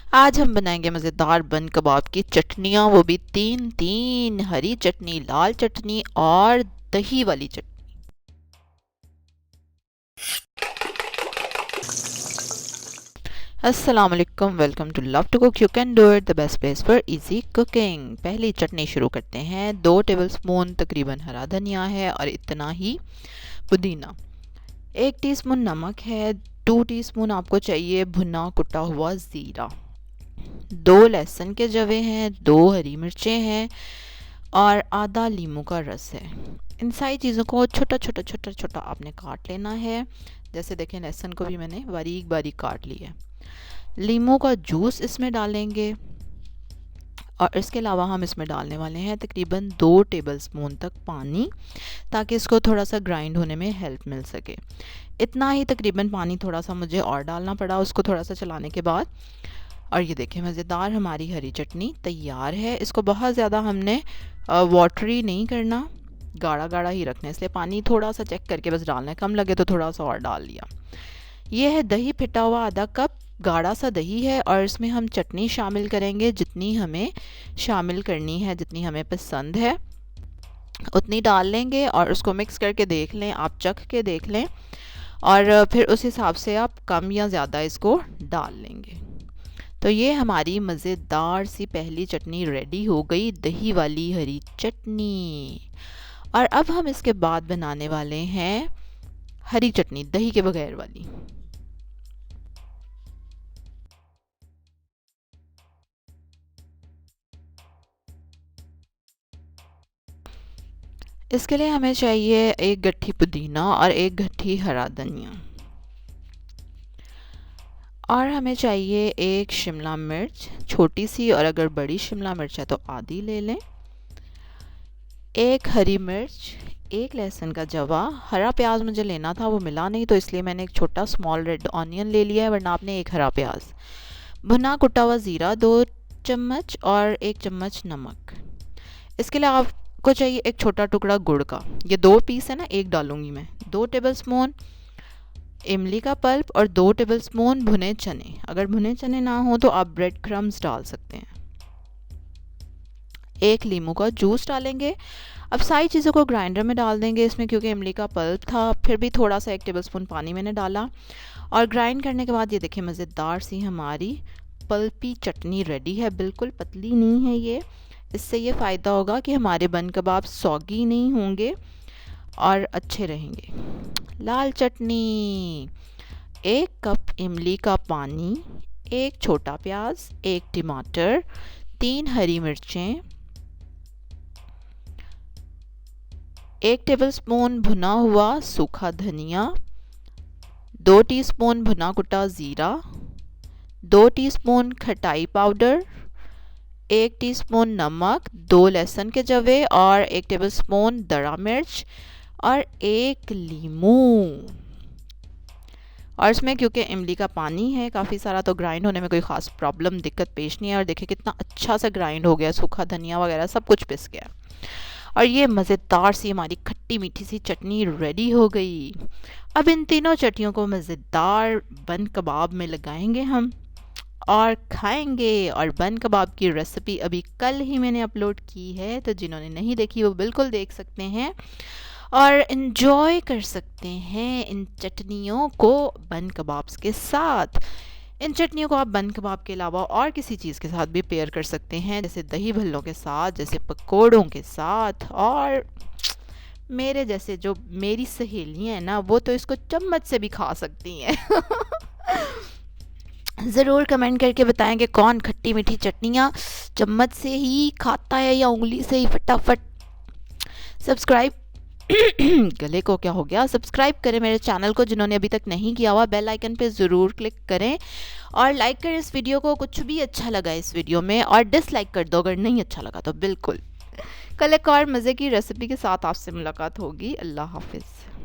आज हम बनाएंगे मज़ेदार बन कबाब की चटनियाँ, वो भी तीन तीन, हरी चटनी, लाल चटनी और दही वाली चटनी। अस्सलाम वालेकुम, welcome to love to cook, you can do it, the best place for easy cooking. पहली चटनी शुरू करते हैं। 2 टेबलस्पून तकरीबन हरा धनिया है और इतना ही पुदीना। 1 टीस्पून नमक है। 2 टीस्पून आपको चाहिए भुना कुटा हुआ ज़ीरा। 2 लहसुन के जवे हैं, 2 हरी मिर्चें हैं और आधा लीमू का रस है। इन सारी चीज़ों को छोटा छोटा छोटा छोटा आपने काट लेना है। जैसे देखें, लहसुन को भी मैंने बारीक बारीक काट लिया है। लीमू का जूस इसमें डालेंगे और इसके अलावा हम इसमें डालने वाले हैं तकरीबन 2 टेबलस्पून तक पानी, ताकि इसको थोड़ा सा ग्राइंड होने में हेल्प मिल सके। इतना ही तकरीबन पानी थोड़ा सा मुझे और डालना पड़ा उसको थोड़ा सा चलाने के बाद। और ये देखें, मज़ेदार हमारी हरी चटनी तैयार है। इसको बहुत ज़्यादा हमने वाटरी नहीं करना, गाढ़ा गाढ़ा ही रखना है, इसलिए पानी थोड़ा सा चेक करके बस डालना है। कम लगे तो थोड़ा सा और डाल लिया। ये है दही फिटा हुआ आधा कप, गाढ़ा सा दही है और इसमें हम चटनी शामिल करेंगे जितनी हमें शामिल करनी है, जितनी हमें पसंद है उतनी डाल लेंगे और उसको मिक्स करके देख लें, आप चख के देख लें और फिर उस हिसाब से आप कम या ज़्यादा इसको डाल लेंगे। तो ये हमारी मज़ेदार सी पहली चटनी रेडी हो गई, दही वाली हरी चटनी। और अब हम इसके बाद बनाने वाले हैं हरी चटनी दही के बगैर वाली। इसके लिए हमें चाहिए 1 गट्ठी पुदीना और 1 गट्ठी हरा धनिया, और हमें चाहिए 1 शिमला मिर्च छोटी सी, और अगर बड़ी शिमला मिर्च है तो आधी ले लें। 1 हरी मिर्च, 1 लहसुन का जवा। हरा प्याज मुझे लेना था, वो मिला नहीं, तो इसलिए मैंने एक छोटा स्मॉल रेड ऑनियन ले लिया है, वरना आपने 1 हरा प्याज। भुना कुटा हुआ ज़ीरा 2 चम्मच और 1 चम्मच नमक। इसके लिए आपको चाहिए 1 छोटा टुकड़ा गुड़ का, ये 2 पीस है ना, 1 डालूंगी मैं। 2 टेबलस्पून इमली का पल्प और 2 टेबलस्पून भुने चने। अगर भुने चने ना हो तो आप ब्रेड क्रम्स डाल सकते हैं। 1 लीमू का जूस डालेंगे। अब सारी चीज़ों को ग्राइंडर में डाल देंगे इसमें, क्योंकि इमली का पल्प था, फिर भी थोड़ा सा 1 टेबलस्पून पानी मैंने डाला और ग्राइंड करने के बाद ये देखिए मज़ेदार सी हमारी पल्पी चटनी रेडी है। बिल्कुल पतली नहीं है ये। इससे ये फ़ायदा होगा कि हमारे बन कबाब सौगी नहीं होंगे और अच्छे रहेंगे। लाल चटनी, 1 कप इमली का पानी, 1 छोटा प्याज, 1 टमाटर, 3 हरी मिर्चें, 1 टेबलस्पून भुना हुआ सूखा धनिया, 2 टीस्पून भुना कुटा ज़ीरा, 2 टीस्पून खटाई पाउडर, 1 टीस्पून नमक, 2 लहसुन के जवे और 1 टेबलस्पून दड़ा मिर्च और 1 लीमू। और इसमें क्योंकि इमली का पानी है काफ़ी सारा, तो ग्राइंड होने में कोई ख़ास प्रॉब्लम दिक्कत पेश नहीं है। और देखिए कितना अच्छा सा ग्राइंड हो गया, सूखा धनिया वगैरह सब कुछ पिस गया और ये मज़ेदार सी हमारी खट्टी मीठी सी चटनी रेडी हो गई। अब इन तीनों चटनियों को मज़ेदार बन कबाब में लगाएंगे हम और खाएंगे। और बन कबाब की रेसिपी अभी कल ही मैंने अपलोड की है, तो जिन्होंने नहीं देखी वो बिल्कुल देख सकते हैं और इन्जॉय कर सकते हैं इन चटनियों को बन कबाब्स के साथ। इन चटनियों को आप बन कबाब के अलावा और किसी चीज़ के साथ भी पेयर कर सकते हैं, जैसे दही भल्लों के साथ, जैसे पकोड़ों के साथ, और मेरे जैसे जो मेरी सहेलियाँ हैं ना, वो तो इसको चम्मच से भी खा सकती हैं। ज़रूर कमेंट करके बताएं कि कौन खट्टी मीठी चटनियाँ चम्मच से ही खाता है या उंगली से ही फटाफट। सब्सक्राइब गले को क्या हो गया, सब्सक्राइब करें मेरे चैनल को जिन्होंने अभी तक नहीं किया हुआ। बेल आइकन पे ज़रूर क्लिक करें और लाइक करें इस वीडियो को। कुछ भी अच्छा लगा इस वीडियो में, और डिसलाइक कर दो अगर नहीं अच्छा लगा तो बिल्कुल। कल एक और मज़े की रेसिपी के साथ आपसे मुलाकात होगी। अल्लाह हाफिज़।